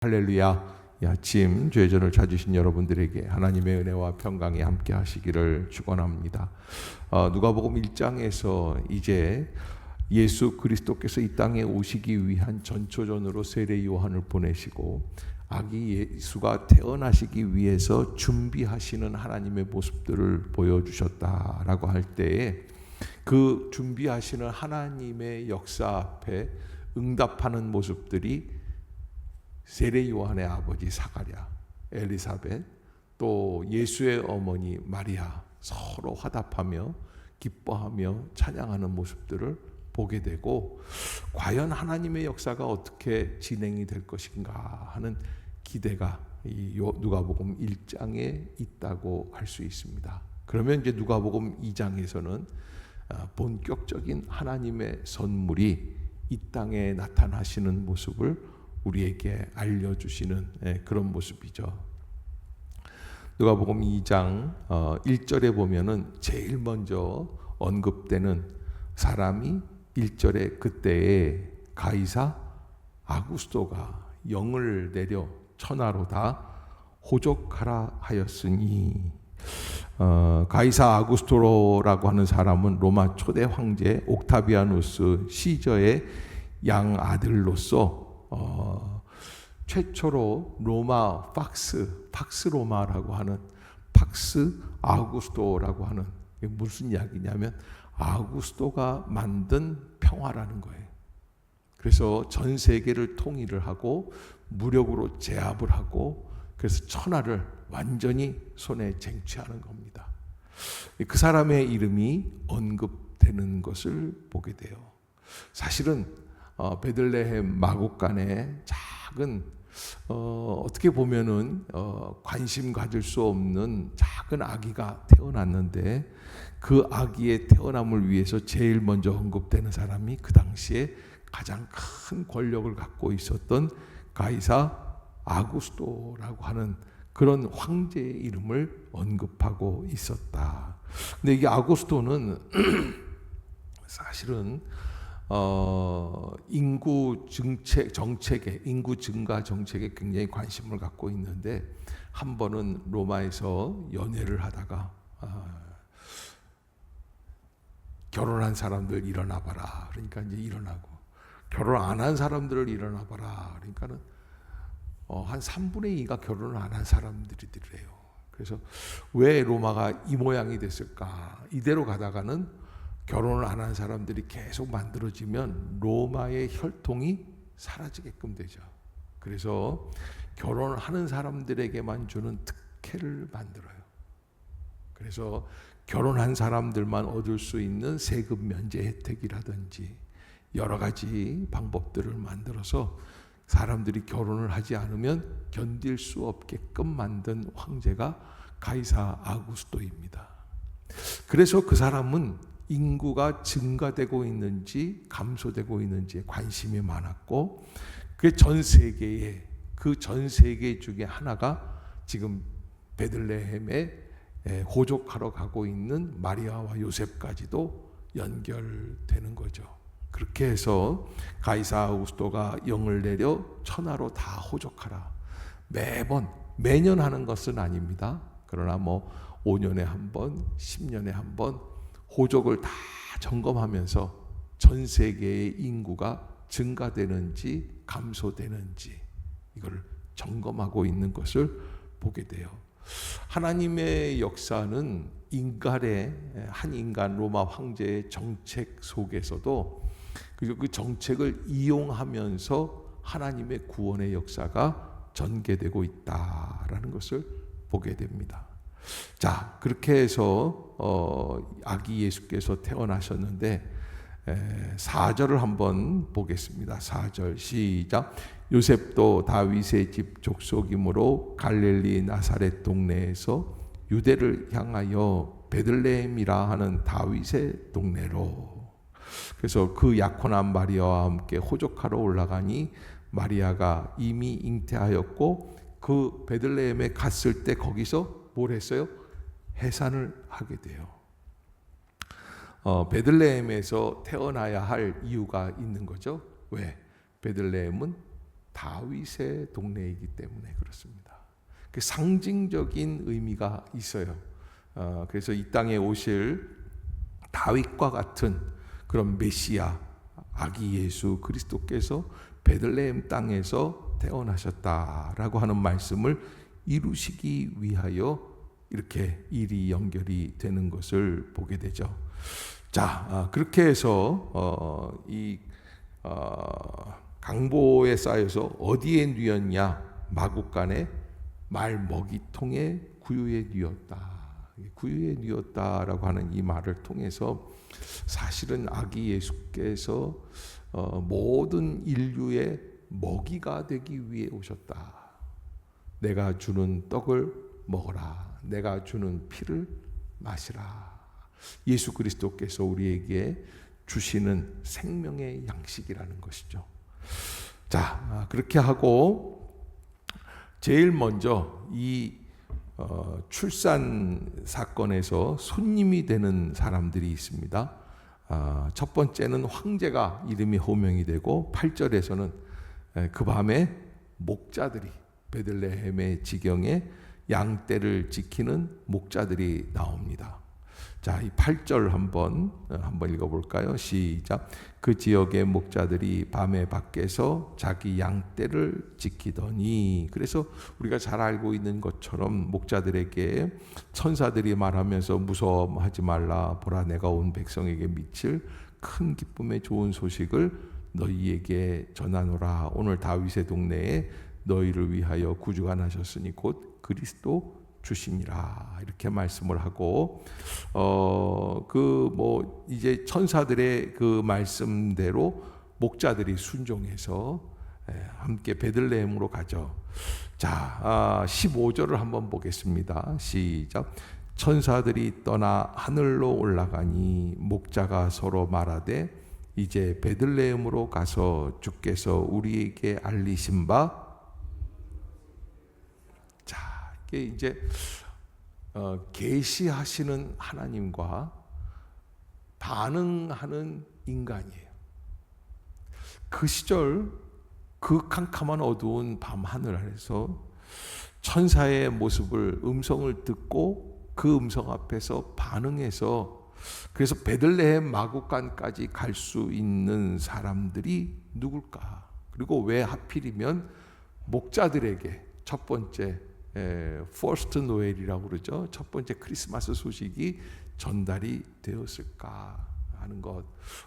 할렐루야. 이 아침 죄전을 찾으신 여러분들에게 하나님의 은혜와 평강이 함께 하시기를 축원합니다. 누가복음 1장에서 이제 예수 그리스도께서 이 땅에 오시기 위한 전초전으로 세례 요한을 보내시고 아기 예수가 태어나시기 위해서 준비하시는 하나님의 모습들을 보여주셨다라고 할 때에 그 준비하시는 하나님의 역사 앞에 응답하는 모습들이 세례 요한의 아버지 사가랴, 엘리사벳, 또 예수의 어머니 마리아 서로 화답하며 기뻐하며 찬양하는 모습들을 보게 되고, 과연 하나님의 역사가 어떻게 진행이 될 것인가 하는 기대가 이 누가복음 1장에 있다고 할 수 있습니다. 그러면 이제 누가복음 2장에서는 본격적인 하나님의 선물이 이 땅에 나타나시는 모습을 우리에게 알려주시는 그런 모습이죠. 누가복음 2장 1절에 보면은 제일 먼저 언급되는 사람이 1절에 그때에 가이사 아구스토가 영을 내려 천하로 다 호족하라 하였으니, 가이사 아구스토라고 하는 사람은 로마 초대 황제 옥타비아누스 시저의 양아들로서 최초로 로마 팍스 로마라고 하는 팍스 아우구스토라고 하는, 무슨 이야기냐면 아우구스토가 만든 평화라는 거예요. 그래서 전 세계를 통일을 하고 무력으로 제압을 하고, 그래서 천하를 완전히 손에 쟁취하는 겁니다. 그 사람의 이름이 언급되는 것을 보게 돼요. 사실은 베들레헴 마곡간에 작은 어떻게 보면은 관심 가질 수 없는 작은 아기가 태어났는데, 그 아기의 태어남을 위해서 제일 먼저 언급되는 사람이 그 당시에 가장 큰 권력을 갖고 있었던 가이사 아구스토라고 하는 그런 황제의 이름을 언급하고 있었다. 근데 이게 아구스토는 사실은 인구 증가 정책에 굉장히 관심을 갖고 있는데, 한 번은 로마에서 연애를 하다가 결혼한 사람들 일어나 봐라, 그러니까 이제 일어나고, 결혼 안 한 사람들을 일어나 봐라, 그러니까는 한 3분의 2가 결혼을 안 한 사람들이래요. 그래서 왜 로마가 이 모양이 됐을까? 이대로 가다가는 결혼을 안 한 사람들이 계속 만들어지면 로마의 혈통이 사라지게끔 되죠. 그래서 결혼을 하는 사람들에게만 주는 특혜를 만들어요. 그래서 결혼한 사람들만 얻을 수 있는 세금 면제 혜택이라든지 여러 가지 방법들을 만들어서 사람들이 결혼을 하지 않으면 견딜 수 없게끔 만든 황제가 가이사 아구스토입니다. 그래서 그 사람은 인구가 증가되고 있는지 감소되고 있는지에 관심이 많았고, 그 전 세계 중에 하나가 지금 베들레헴에 호족하러 가고 있는 마리아와 요셉까지도 연결되는 거죠. 그렇게 해서 가이사 아우구스토가 영을 내려 천하로 다 호족하라. 매년 하는 것은 아닙니다. 그러나 5년에 한 번, 10년에 한 번 호족을 다 점검하면서 전 세계의 인구가 증가되는지 감소되는지 이걸 점검하고 있는 것을 보게 돼요. 하나님의 역사는 한 인간 로마 황제의 정책 속에서도 그 정책을 이용하면서 하나님의 구원의 역사가 전개되고 있다라는 것을 보게 됩니다. 자, 그렇게 해서 아기 예수께서 태어나셨는데 4절을 한번 보겠습니다. 4절 시작. 요셉도 다윗의 집 족속이므로 갈릴리 나사렛 동네에서 유대를 향하여 베들레헴이라 하는 다윗의 동네로. 그래서 그 약혼한 마리아와 함께 호족하러 올라가니 마리아가 이미 잉태하였고, 그 베들레헴에 갔을 때 거기서 뭘 했어요? 해산을 하게 돼요. 베들레헴에서 태어나야 할 이유가 있는 거죠. 왜? 베들레헴은 다윗의 동네이기 때문에 그렇습니다. 그 상징적인 의미가 있어요. 그래서 이 땅에 오실 다윗과 같은 그런 메시아, 아기 예수 그리스도께서 베들레헴 땅에서 태어나셨다라고 하는 말씀을 이루시기 위하여 이렇게 일이 연결이 되는 것을 보게 되죠. 자, 그렇게 해서 강보에 쌓여서 어디에 뉘었냐? 마구간에 말 먹이통에 구유에 뉘었다. 구유에 뉘었다라고 하는 이 말을 통해서 사실은 아기 예수께서 모든 인류의 먹이가 되기 위해 오셨다. 내가 주는 떡을 먹어라. 내가 주는 피를 마시라. 예수 그리스도께서 우리에게 주시는 생명의 양식이라는 것이죠. 자, 그렇게 하고 제일 먼저 이 출산 사건에서 손님이 되는 사람들이 있습니다. 첫 번째는 황제가 이름이 호명이 되고 8절에서는 그 밤에 목자들이 베들레헴의 지경에 양떼를 지키는 목자들이 나옵니다. 자, 이 8절 한번 읽어볼까요? 시작. 그 지역의 목자들이 밤에 밖에서 자기 양떼를 지키더니. 그래서 우리가 잘 알고 있는 것처럼 목자들에게 천사들이 말하면서 무서워하지 말라. 보라, 내가 온 백성에게 미칠 큰 기쁨의 좋은 소식을 너희에게 전하노라. 오늘 다윗의 동네에 너희를 위하여 구주가 나셨으니 곧 그리스도 주시니라. 이렇게 말씀을 하고 이제 천사들의 그 말씀대로 목자들이 순종해서 함께 베들레헴으로 가죠. 자, 15절을 한번 보겠습니다. 시작. 천사들이 떠나 하늘로 올라가니 목자가 서로 말하되 이제 베들레헴으로 가서 주께서 우리에게 알리신 바. 이게 이제 계시하시는 하나님과 반응하는 인간이에요. 그 시절 그 캄캄한 어두운 밤 하늘 아래서 천사의 모습을 음성을 듣고 그 음성 앞에서 반응해서 그래서 베들레헴 마구간까지 갈 수 있는 사람들이 누굴까? 그리고 왜 하필이면 목자들에게 첫 번째 퍼스트 노엘이라고 그러죠. 첫 번째 크리스마스 소식이 전달이 되었을까 하는 것.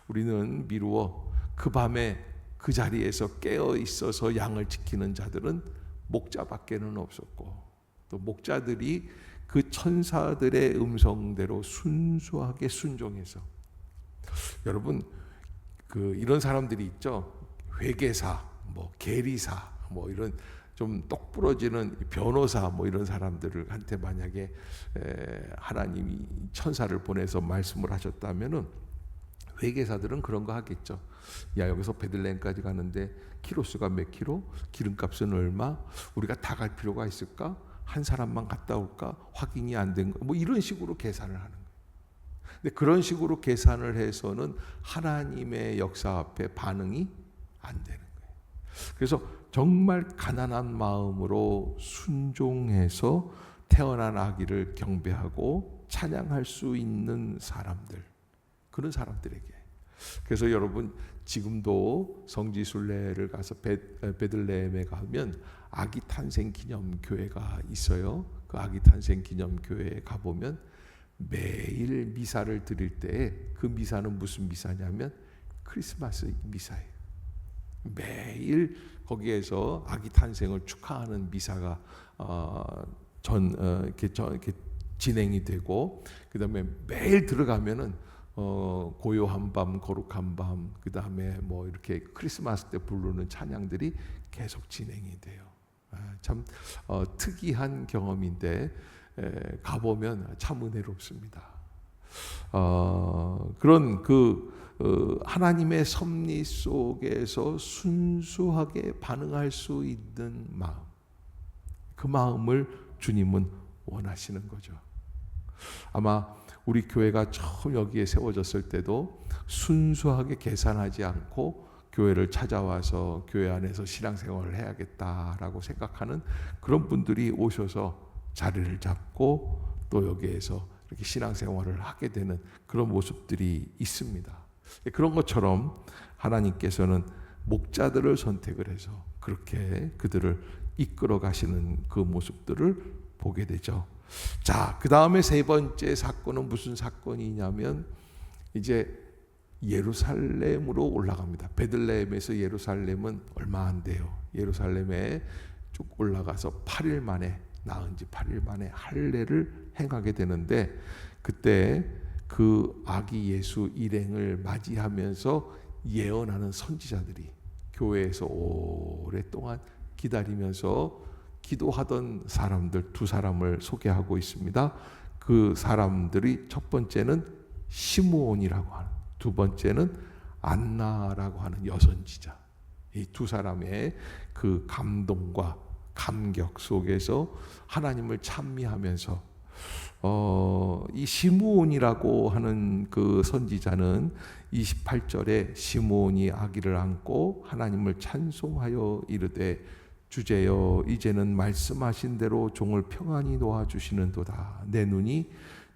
우리는 미루어 그 밤에 그 자리에서 깨어 있어서 양을 지키는 자들은 목자밖에는 없었고 또 목자들이 그 천사들의 음성대로 순수하게 순종해서 여러분 이런 사람들이 있죠. 회계사, 계리사, 이런 좀 똑부러지는 변호사 이런 사람들을 한테 만약에 하나님이 천사를 보내서 말씀을 하셨다면은 회계사들은 그런 거 하겠죠. 야, 여기서 베들레헴까지 가는데 키로수가 몇 킬로? 기름값은 얼마? 우리가 다 갈 필요가 있을까? 한 사람만 갔다 올까? 확인이 안 된 거. 이런 식으로 계산을 하는 거예요. 근데 그런 식으로 계산을 해서는 하나님의 역사 앞에 반응이 안 되는 거예요. 그래서 정말 가난한 마음으로 순종해서 태어난 아기를 경배하고 찬양할 수 있는 사람들, 그런 사람들에게. 그래서 여러분 지금도 성지순례를 가서 베들레헴에 가면 아기 탄생 기념 교회가 있어요. 그 아기 탄생 기념 교회에 가보면 매일 미사를 드릴 때 그 미사는 무슨 미사냐면 크리스마스 미사예요. 매일 거기에서 아기 탄생을 축하하는 미사가 이렇게 진행이 되고, 그다음에 매일 들어가면은 고요한 밤, 거룩한 밤, 그다음에 이렇게 크리스마스 때 부르는 찬양들이 계속 진행이 돼요. 참 특이한 경험인데 가보면 참 은혜롭습니다. 그런 하나님의 섭리 속에서 순수하게 반응할 수 있는 마음, 그 마음을 주님은 원하시는 거죠. 아마 우리 교회가 처음 여기에 세워졌을 때도 순수하게 계산하지 않고 교회를 찾아와서 교회 안에서 신앙생활을 해야겠다라고 생각하는 그런 분들이 오셔서 자리를 잡고 또 여기에서 이렇게 신앙생활을 하게 되는 그런 모습들이 있습니다. 그런 것처럼 하나님께서는 목자들을 선택을 해서 그렇게 그들을 이끌어 가시는 그 모습들을 보게 되죠. 자, 그 다음에 세 번째 사건은 무슨 사건이냐면 이제 예루살렘으로 올라갑니다. 베들레헴에서 예루살렘은 얼마 안 돼요. 예루살렘에 쭉 올라가서 8일 만에 낳은 지 8일 만에 할례를 행하게 되는데 그때 그 아기 예수 일행을 맞이하면서 예언하는 선지자들이 교회에서 오랫동안 기다리면서 기도하던 사람들 두 사람을 소개하고 있습니다. 그 사람들이 첫 번째는 시므온이라고 하는, 두 번째는 안나라고 하는 여선지자. 이 두 사람의 그 감동과 감격 속에서 하나님을 찬미하면서 이 시므온이라고 하는 그 선지자는 28절에 시므온이 아기를 안고 하나님을 찬송하여 이르되 주제여 이제는 말씀하신 대로 종을 평안히 놓아주시는도다. 내 눈이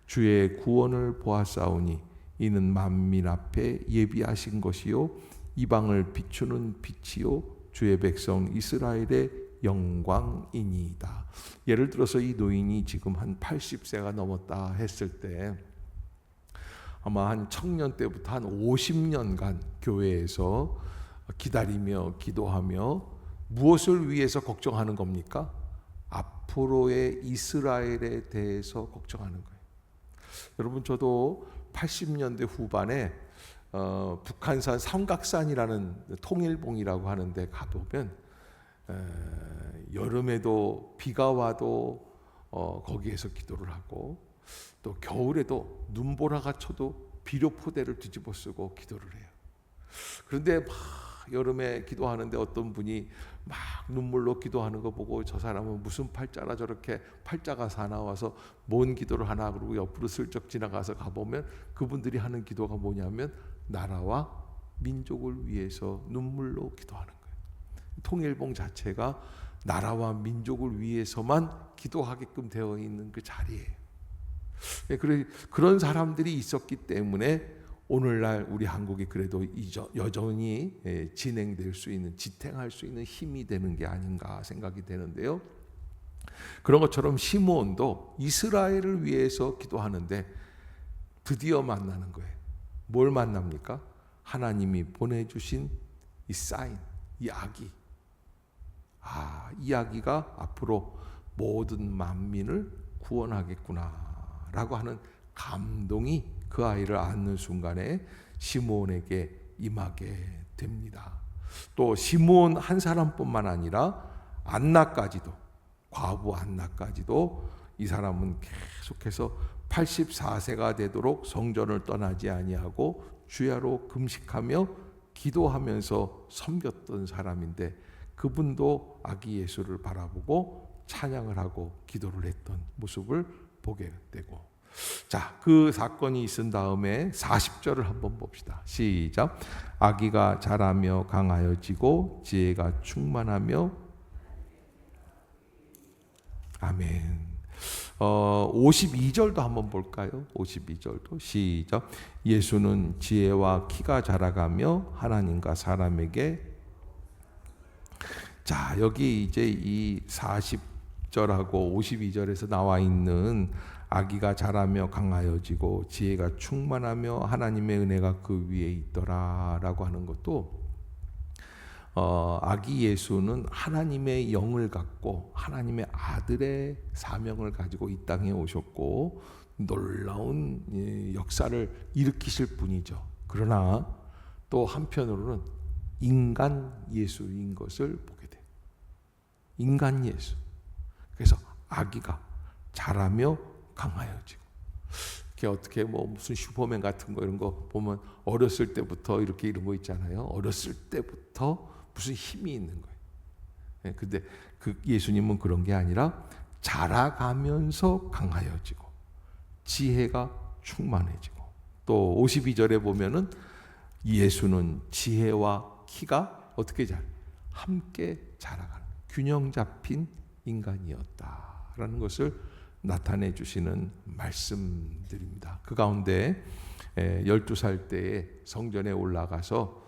주의 구원을 보았사오니 이는 만민 앞에 예비하신 것이요 이방을 비추는 빛이요 주의 백성 이스라엘의 영광이니이다. 예를 들어서 이 노인이 지금 한 80세가 넘었다 했을 때 아마 한 청년 때부터 한 50년간 교회에서 기다리며 기도하며 무엇을 위해서 걱정하는 겁니까? 앞으로의 이스라엘에 대해서 걱정하는 거예요. 여러분, 저도 80년대 후반에 북한산 삼각산이라는 통일봉이라고 하는데 가보면 여름에도 비가 와도 거기에서 기도를 하고 또 겨울에도 눈보라가 쳐도 비료포대를 뒤집어 쓰고 기도를 해요. 그런데 막 여름에 기도하는데 어떤 분이 막 눈물로 기도하는 거 보고 저 사람은 무슨 팔자라 저렇게 팔자가 사나워서 뭔 기도를 하나 그러고 옆으로 슬쩍 지나가서 가보면 그분들이 하는 기도가 뭐냐면 나라와 민족을 위해서 눈물로 기도하는 거예요. 통일봉 자체가 나라와 민족을 위해서만 기도하게끔 되어 있는 그 자리예요. 그런 사람들이 있었기 때문에 오늘날 우리 한국이 그래도 여전히 진행될 수 있는, 지탱할 수 있는 힘이 되는 게 아닌가 생각이 되는데요. 그런 것처럼 시므온도 이스라엘을 위해서 기도하는데 드디어 만나는 거예요. 뭘 만납니까? 하나님이 보내주신 이 사인, 이 아기. 이 아기가 앞으로 모든 만민을 구원하겠구나 라고 하는 감동이 그 아이를 안는 순간에 시므온에게 임하게 됩니다. 또 시므온 한 사람뿐만 아니라 안나까지도, 과부 안나까지도 이 사람은 계속해서 84세가 되도록 성전을 떠나지 아니하고 주야로 금식하며 기도하면서 섬겼던 사람인데 그분도 아기 예수를 바라보고 찬양을 하고 기도를 했던 모습을 보게 되고, 자, 그 사건이 있은 다음에 40절을 한번 봅시다. 시작. 아기가 자라며 강하여지고 지혜가 충만하며, 아멘. 52절도 한번 볼까요? 52절도 시작. 예수는 지혜와 키가 자라가며 하나님과 사람에게, 자, 여기 이제 이 40절하고 52절에서 나와 있는 아기가 자라며 강하여지고 지혜가 충만하며 하나님의 은혜가 그 위에 있더라라고 하는 것도 아기 예수는 하나님의 영을 갖고 하나님의 아들의 사명을 가지고 이 땅에 오셨고 놀라운 역사를 일으키실 분이죠. 그러나 또 한편으로는 인간 예수인 것을 보게 돼요. 인간 예수. 그래서 아기가 자라며 강하여지고, 이게 어떻게 뭐 무슨 슈퍼맨 같은 거 이런 거 보면 어렸을 때부터 이렇게 이런 거 있잖아요. 어렸을 때부터 무슨 힘이 있는 거예요. 근데 그 예수님은 그런 게 아니라 자라가면서 강하여지고 지혜가 충만해지고, 또 52절에 보면은 예수는 지혜와 키가 어떻게 함께 자라가는 균형 잡힌 인간이었다라는 것을 나타내 주시는 말씀들입니다. 그 가운데 12살 때에 성전에 올라가서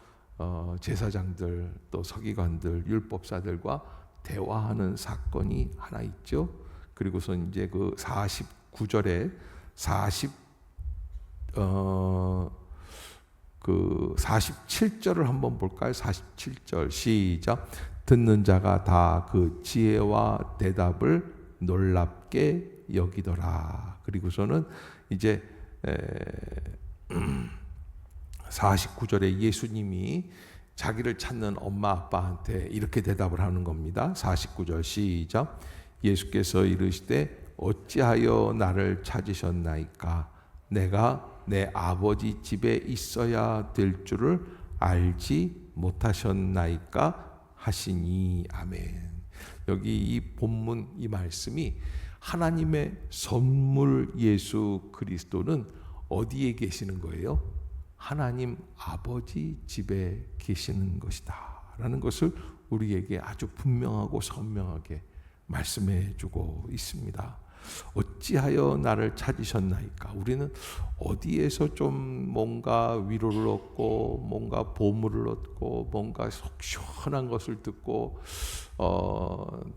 제사장들 또 서기관들 율법사들과 대화하는 사건이 하나 있죠. 그리고서 이제 그 49절에 47절을 한번 볼까요? 47절 시작. 듣는 자가 다 그 지혜와 대답을 놀랍게 여기더라. 그리고서는 이제 49절에 예수님이 자기를 찾는 엄마 아빠한테 이렇게 대답을 하는 겁니다. 49절 시작. 예수께서 이르시되 어찌하여 나를 찾으셨나이까? 내가 내 아버지 집에 있어야 될 줄을 알지 못하셨나이까? 하시니. 아멘. 여기 이 본문 이 말씀이 하나님의 선물 예수 그리스도는 어디에 계시는 거예요? 하나님 아버지 집에 계시는 것이다 라는 것을 우리에게 아주 분명하고 선명하게 말씀해 주고 있습니다. 어찌하여 나를 찾으셨나이까? 우리는 어디에서 좀 뭔가 위로를 얻고 뭔가 보물을 얻고 뭔가 속 시원한 것을 듣고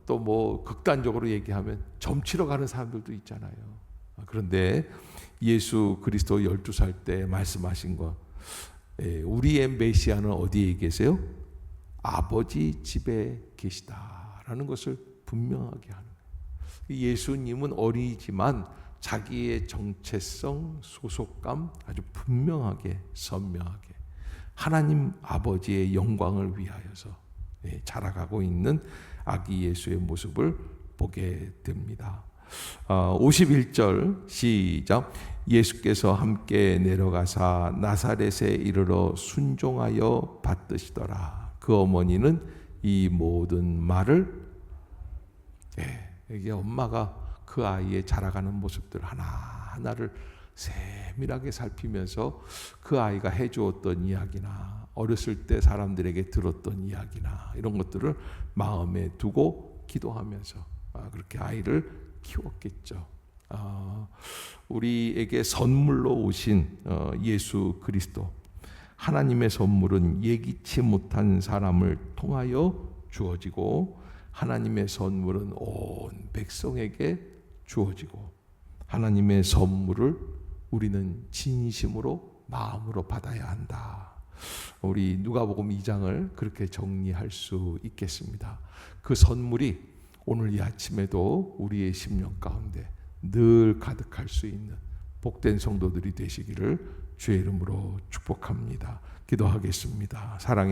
또 뭐 극단적으로 얘기하면 점치러 가는 사람들도 있잖아요. 그런데 예수 그리스도 12살 때 말씀하신 것, 우리의 메시아는 어디에 계세요? 아버지 집에 계시다라는 것을 분명하게 하는 거예요. 예수님은 어리지만 자기의 정체성, 소속감 아주 분명하게 선명하게 하나님 아버지의 영광을 위하여서 자라가고 있는 아기 예수의 모습을 보게 됩니다. 51절 시작. 예수께서 함께 내려가사 나사렛에 이르러 순종하여 받드시더라. 그 어머니는 이 모든 말을 이게 엄마가 그 아이의 자라가는 모습들 하나하나를 세밀하게 살피면서 그 아이가 해주었던 이야기나 어렸을 때 사람들에게 들었던 이야기나 이런 것들을 마음에 두고 기도하면서 그렇게 아이를 키웠겠죠. 우리에게 선물로 오신 예수 그리스도, 하나님의 선물은 예기치 못한 사람을 통하여 주어지고 하나님의 선물은 온 백성에게 주어지고 하나님의 선물을 우리는 진심으로 마음으로 받아야 한다. 우리 누가복음 2장을 그렇게 정리할 수 있겠습니다. 그 선물이 오늘 이 아침에도 우리의 심령 가운데 늘 가득할 수 있는 복된 성도들이 되시기를 주의 이름으로 축복합니다. 기도하겠습니다. 사랑의